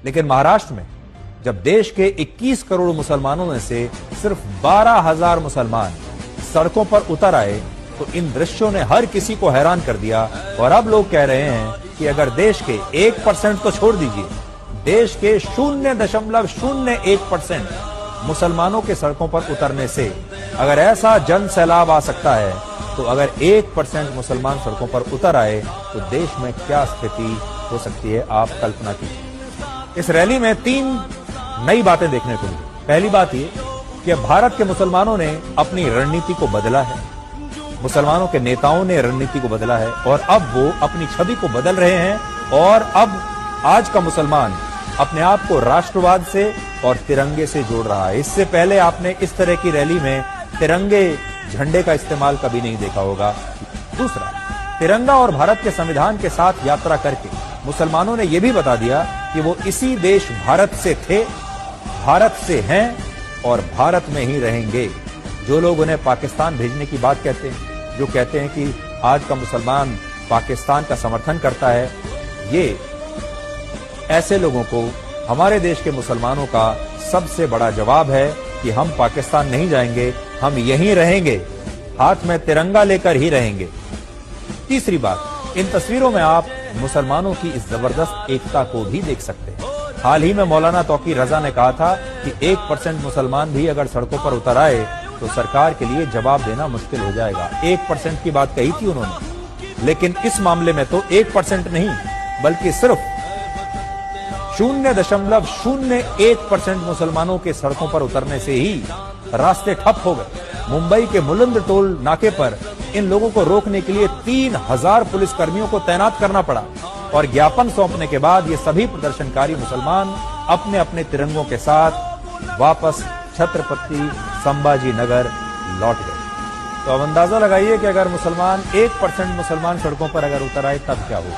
लेकिन महाराष्ट्र में जब देश के 21 करोड़ मुसलमानों में से सिर्फ 12,000 मुसलमान सड़कों पर उतर आए तो इन दृश्यों ने हर किसी को हैरान कर दिया। और अब लोग कह रहे हैं कि अगर देश के 1% तो छोड़ दीजिए, देश के 0.01% मुसलमानों के सड़कों पर उतरने से अगर ऐसा जन सैलाब आ सकता है, तो अगर 1% मुसलमान सड़कों पर उतर आए तो देश में क्या स्थिति हो सकती है, आप कल्पना कीजिए। इस रैली में 3 नई बातें देखने को मिली। पहली बात ये कि भारत के मुसलमानों ने अपनी रणनीति को बदला है, मुसलमानों के नेताओं ने रणनीति को बदला है और अब वो अपनी छवि को बदल रहे हैं। और अब आज का मुसलमान अपने आप को राष्ट्रवाद से और तिरंगे से जोड़ रहा है। इससे पहले आपने इस तरह की रैली में तिरंगे झंडे का इस्तेमाल कभी नहीं देखा होगा। दूसरा, तिरंगा और भारत के संविधान के साथ यात्रा करके मुसलमानों ने यह भी बता दिया कि वो इसी देश भारत से थे, भारत से हैं और भारत में ही रहेंगे। जो लोग उन्हें पाकिस्तान भेजने की बात कहते हैं, जो कहते हैं कि आज का मुसलमान पाकिस्तान का समर्थन करता है, ये ऐसे लोगों को हमारे देश के मुसलमानों का सबसे बड़ा जवाब है कि हम पाकिस्तान नहीं जाएंगे, हम यहीं रहेंगे, हाथ में तिरंगा लेकर ही रहेंगे। तीसरी बात, इन तस्वीरों में आप मुसलमानों की इस जबरदस्त एकता को भी देख सकते हैं। हाल ही में मौलाना तौकीर रजा ने कहा था कि 1% मुसलमान भी अगर सड़कों पर उतर आए तो सरकार के लिए जवाब देना मुश्किल हो जाएगा। 1% की बात कही थी उन्होंने, लेकिन इस मामले में तो 1% नहीं बल्कि सिर्फ 0.01% मुसलमानों के सड़कों पर उतरने से ही रास्ते ठप हो गए। मुंबई के मुलंद टोल नाके पर इन लोगों को रोकने के लिए 3,000 पुलिसकर्मियों को तैनात करना पड़ा और ज्ञापन सौंपने के बाद ये सभी प्रदर्शनकारी मुसलमान अपने अपने तिरंगों के साथ वापस छत्रपति संभाजी नगर लौट गए। तो अब अंदाजा लगाइए कि अगर 1% मुसलमान सड़कों पर अगर उतर आए तब क्या होगा।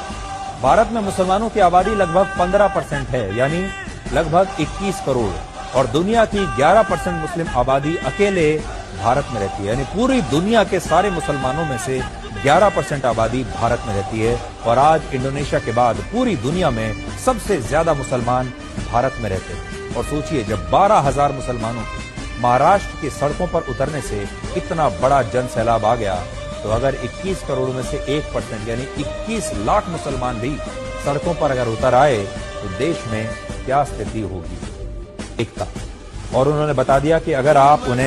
भारत में मुसलमानों की आबादी लगभग 15% है, यानी लगभग 21 करोड़, और दुनिया की 11% मुस्लिम आबादी अकेले भारत में रहती है। यानी पूरी दुनिया के सारे मुसलमानों में से 11% आबादी भारत में रहती है। और आज इंडोनेशिया के बाद पूरी दुनिया में सबसे ज्यादा मुसलमान भारत में रहते हैं। और सोचिए, जब 12,000 मुसलमानों के महाराष्ट्र की सड़कों पर उतरने से इतना बड़ा जन सैलाब आ गया, तो अगर 21 करोड़ में से 1% यानी 21 लाख मुसलमान भी सड़कों पर अगर उतर आए तो देश में क्या स्थिति होगी, एकता। और उन्होंने बता दिया कि अगर आप उन्हें